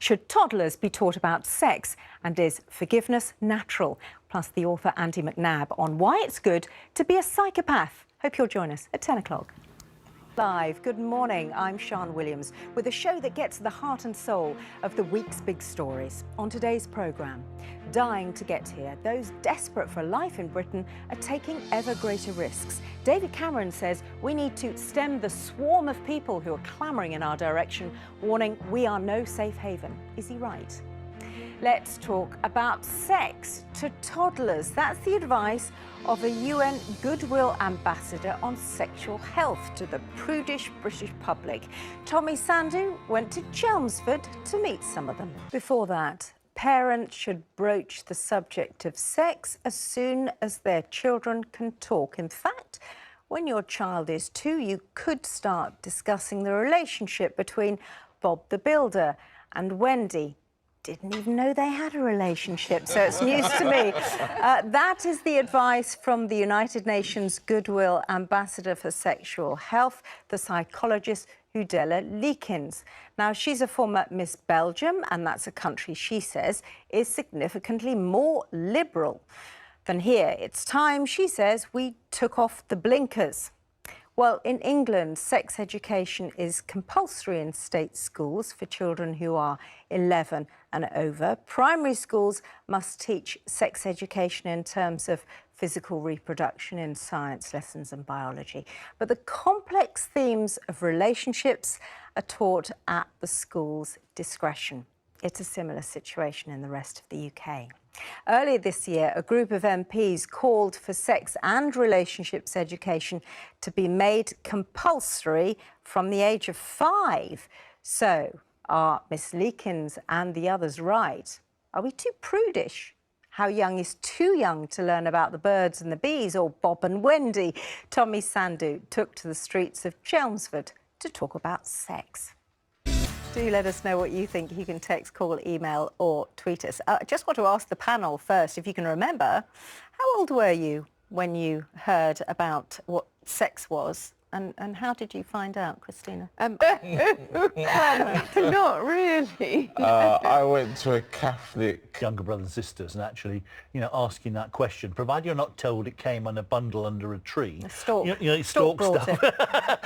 Should toddlers be taught about sex? And is forgiveness natural? Plus the author Andy McNabb on why it's good to be a psychopath. Hope you'll join us at 10 o'clock. Live, good morning, I'm Sian Williams with a show that gets to the heart and soul of the week's big stories. On today's programme, dying to get here, those desperate for life in Britain are taking ever greater risks. David Cameron says we need to stem the swarm of people who are clamouring in our direction, warning we are no safe haven. Is he right? Let's talk about sex to toddlers. That's the advice of a UN Goodwill Ambassador on sexual health to the prudish British public. Tommy Sandu went to Chelmsford to meet some of them. Before that, parents should broach the subject of sex as soon as their children can talk. In fact, when your child is 2, you could start discussing the relationship between Bob the Builder and Wendy. Didn't even know they had a relationship, so it's news to me. That is the advice from the United Nations Goodwill Ambassador for Sexual Health, the psychologist Udella Leekins. Now, she's a former Miss Belgium, and that's a country she says is significantly more liberal than here. It's time, she says, we took off the blinkers. Well, in England, sex education is compulsory in state schools for children who are 11 and over. Primary schools must teach sex education in terms of physical reproduction in science lessons and biology. But the complex themes of relationships are taught at the school's discretion. It's a similar situation in the rest of the UK. Earlier this year, a group of MPs called for sex and relationships education to be made compulsory from the age of 5. So, are Miss Leekins and the others right? Are we too prudish? How young is too young to learn about the birds and the bees, or Bob and Wendy? Tommy Sandu took to the streets of Chelmsford to talk about sex. Do let us know what you think. You can text, call, email or tweet us. I just want to ask the panel first, if you can remember, how old were you when you heard about what sex was? And how did you find out, Christina? Not really. I went to a Catholic... Younger brothers and sisters, and actually, asking that question, provided you're not told it came on a bundle under a tree. A stalk. Stalk stuff.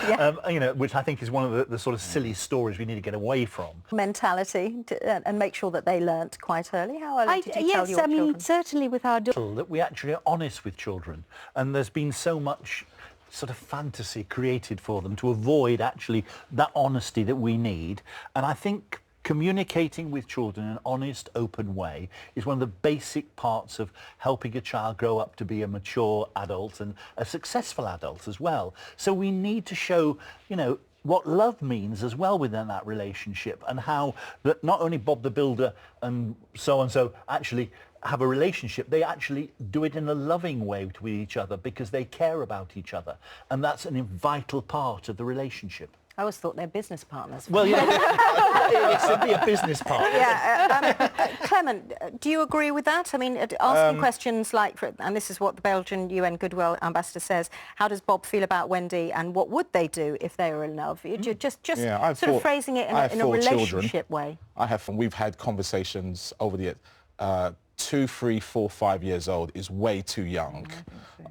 Yeah. Which I think is one of the sort of silly stories we need to get away from. Mentality, and make sure that they learnt quite early. How early did you tell your children? Yes, certainly with our That we actually are honest with children, and there's been so much sort of fantasy created for them to avoid actually that honesty that we need. And I think communicating with children in an honest, open way is one of the basic parts of helping a child grow up to be a mature adult and a successful adult as well. So we need to show, what love means as well within that relationship, and how that not only Bob the Builder and so actually have a relationship, they actually do it in a loving way with each other because they care about each other, and that's a vital part of the relationship. I always thought they're business partners. Well, it's simply a business partner. Yeah, Clement, do you agree with that? I mean, asking questions like, and this is what the Belgian UN Goodwill Ambassador says, how does Bob feel about Wendy and what would they do if they were in love? Just sort of phrasing it in a relationship way. We've had conversations over the years. 2, 3, 4, 5 years old is way too young.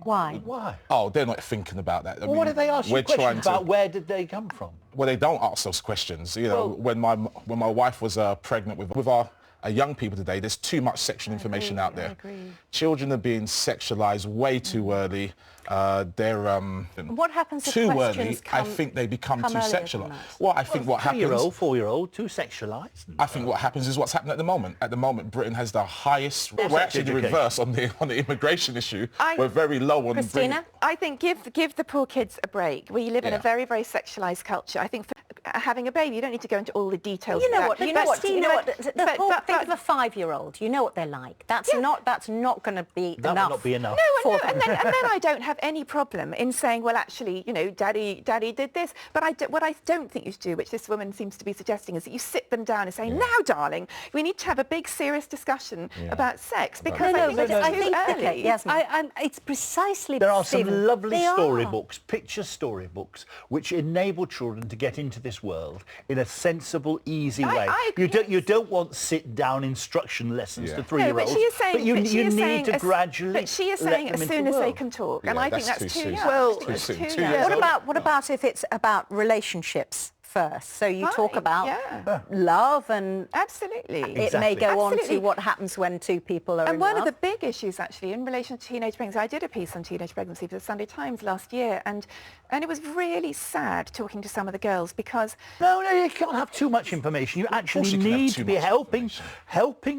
Why? Why? Oh, they're not thinking about that. What do they ask you questions about? Where did they come from? Well, they don't ask those questions. When my wife was pregnant with our young people today, there's too much sexual information out there. I agree. Children are being sexualised way too early. They're what happens if too questions early. I think they become too sexualised. Well, I think what happens... 3-year-old, 4-year-old, too sexualised. I think what happens is what's happening at the moment. At the moment, Britain has the highest... We're actually the reverse on the immigration issue. We're very low on... Christina? I think give the poor kids a break. We live in a very, very sexualised culture. I think for having a baby, you don't need to go into all the details. You know what? The think of a 5-year-old. You know what they're like. That's not going to be That enough. would not be enough. No, and then I don't have any problem in saying, well, actually, you know, Daddy did this. But what I don't think you should do, which this woman seems to be suggesting, is that you sit them down and say, now, darling, we need to have a big, serious discussion about sex, because I think it's too early. Yes, it's precisely... There are some Stephen, lovely they are. storybooks, picture storybooks, which enable children to get into this world in a sensible, easy way. You don't want sit-down instruction lessons to 3-year-olds. No, but she is saying... you need to gradually... But she is saying as soon as they can talk, and I think that's too young. Well, too soon. What about if it's about relationships first? So you talk about love and... Absolutely. It may go on to what happens when two people are in love. And one of the big issues, actually, in relation to teenage pregnancy, I did a piece on teenage pregnancy for the Sunday Times last year, and it was really sad talking to some of the girls, because... No, you can't have too much information. You actually need to be helping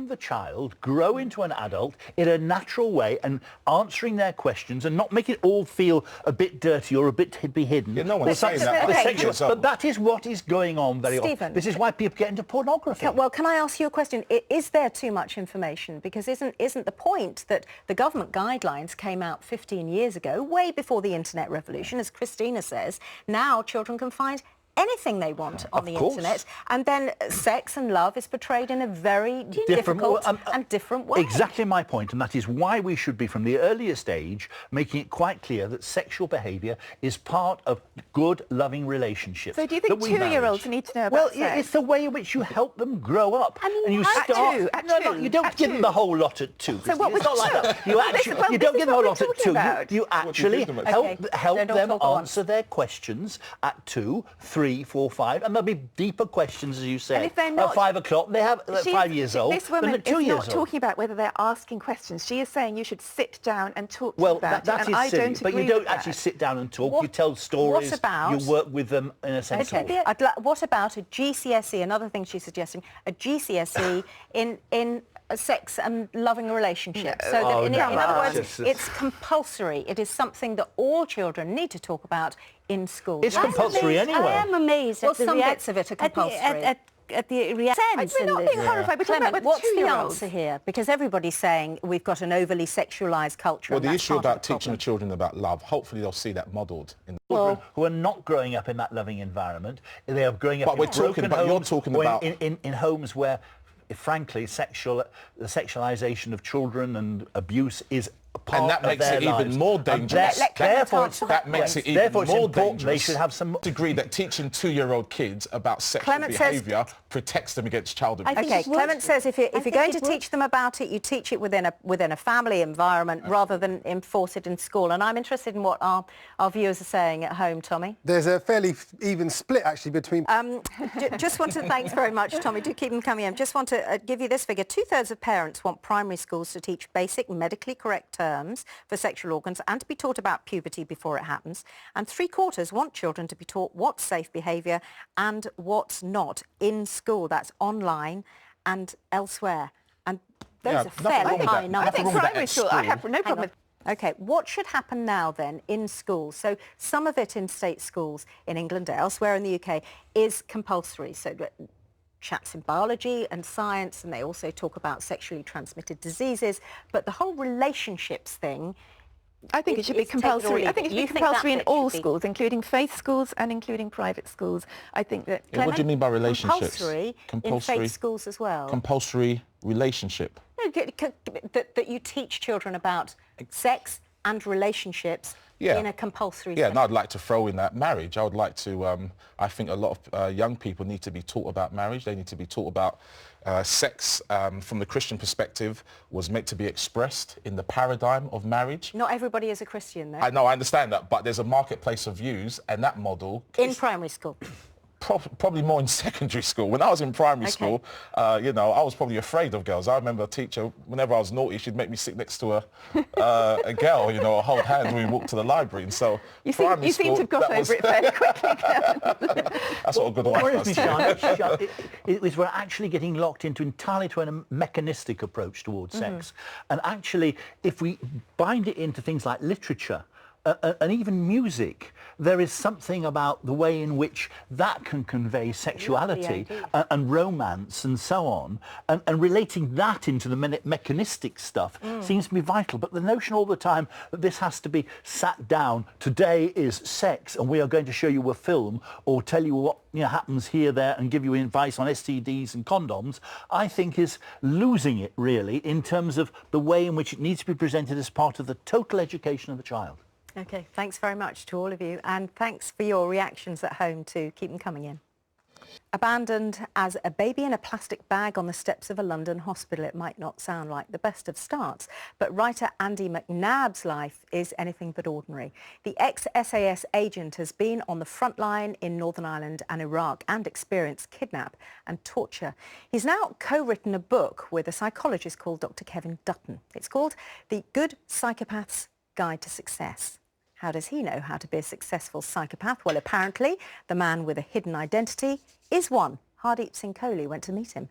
the child grow into an adult in a natural way and answering their questions and not make it all feel a bit dirty or a bit be hidden. Yeah, no one's saying that. But that is what is going on very often. This is why people get into pornography. Well, can I ask you a question? Is there too much information? Because isn't the point that the government guidelines came out 15 years ago, way before the internet revolution, as Christina says? Now children can find anything they want on the internet, and then sex and love is portrayed in a very difficult and different way. Exactly my point, and that is why we should be, from the earliest age, making it quite clear that sexual behaviour is part of good, loving relationships. So do you think 2-year-olds need to know about sex? Well, it's the way in which you help them grow up. I mean, and you at start... two, at No, you don't give them the whole lot at 2. So what it's not like that. You don't give them a lot at 2. You actually help them answer their questions at 2, 3, 4, 5, and there'll be deeper questions, as you say. And if they're not, at 5 o'clock, they have 5 years old. This woman is not talking about whether they're asking questions. She is saying you should sit down and talk to well, them about that it. is silly, but you don't actually sit down and talk. You tell stories. What about, you work with them in a sense. What about a GCSE? Another thing she's suggesting, a GCSE in sex and loving a relationship. So that in other words, it's compulsory. It is something that all children need to talk about in school. It's compulsory anyway. I am amazed at some bits of it are compulsory. At the reaction. We're not being horrified. We're talking about what's the 2-year-olds. answer here? Because everybody's saying we've got an overly sexualised culture. Well, the that's issue part of about teaching the children about love, hopefully they'll see that modelled in children who are not growing up in that loving environment. They are growing up in broken homes, you're talking about in homes where, frankly, the sexualisation of children and abuse is part and that makes it even more dangerous. That makes it even more dangerous. They should have some degree that teaching 2-year-old kids about sexual behaviour protects them against child abuse. Okay, Clement says if you're going to teach them about it, you teach it within a family environment rather than enforce it in school. And I'm interested in what our viewers are saying at home, Tommy. There's a fairly even split actually between... Just want to thanks very much, Tommy. Do keep them coming in. Just want to give you this figure. 2/3 of parents want primary schools to teach basic medically correct terms for sexual organs and to be taught about puberty before it happens. And 3/4 want children to be taught what's safe behaviour and what's not in school. That's online and elsewhere. And those are fairly high numbers. I think primary school, I have no problem with... OK, what should happen now then in schools? So some of it in state schools in England, elsewhere in the UK, is compulsory. So chats in biology and science, and they also talk about sexually transmitted diseases. But the whole relationships thing, I think it should be compulsory. I think it should be compulsory in all schools, including faith schools and including private schools. I think that... What do you mean by relationships? Compulsory in faith schools as well. Compulsory relationship? No, that you teach children about sex and relationships in a compulsory Yeah, setting. and I'd like to throw in that marriage. I would like to, I think a lot of young people need to be taught about marriage. They need to be taught about sex from the Christian perspective was meant to be expressed in the paradigm of marriage. Not everybody is a Christian, though. I know, I understand that, but there's a marketplace of views, and that model... In primary school. Probably more in secondary school. When I was in primary school, you know, I was probably afraid of girls. I remember a teacher, whenever I was naughty, she'd make me sit next to a girl, you know, or hold hands when we walked to the library. And so you seem to have got over it fairly quickly. That's what a good wife does. It was we're actually getting locked into entirely to a mechanistic approach towards sex. And actually, if we bind it into things like literature, and even music. There is something about the way in which that can convey sexuality and romance and so on, and relating that into the mechanistic stuff seems to be vital. But the notion all the time that this has to be sat down, today is sex and we are going to show you a film or tell you what happens here, there, and give you advice on STDs and condoms, I think is losing it really in terms of the way in which it needs to be presented as part of the total education of the child. OK, thanks very much to all of you, and thanks for your reactions at home too. Keep them coming in. Abandoned as a baby in a plastic bag on the steps of a London hospital. It might not sound like the best of starts, but writer Andy McNab's life is anything but ordinary. The ex-SAS agent has been on the front line in Northern Ireland and Iraq and experienced kidnap and torture. He's now co-written a book with a psychologist called Dr. Kevin Dutton. It's called The Good Psychopath's Guide to Success. How does he know how to be a successful psychopath? Well, apparently, the man with a hidden identity is one. Hardeep Singh Kohli went to meet him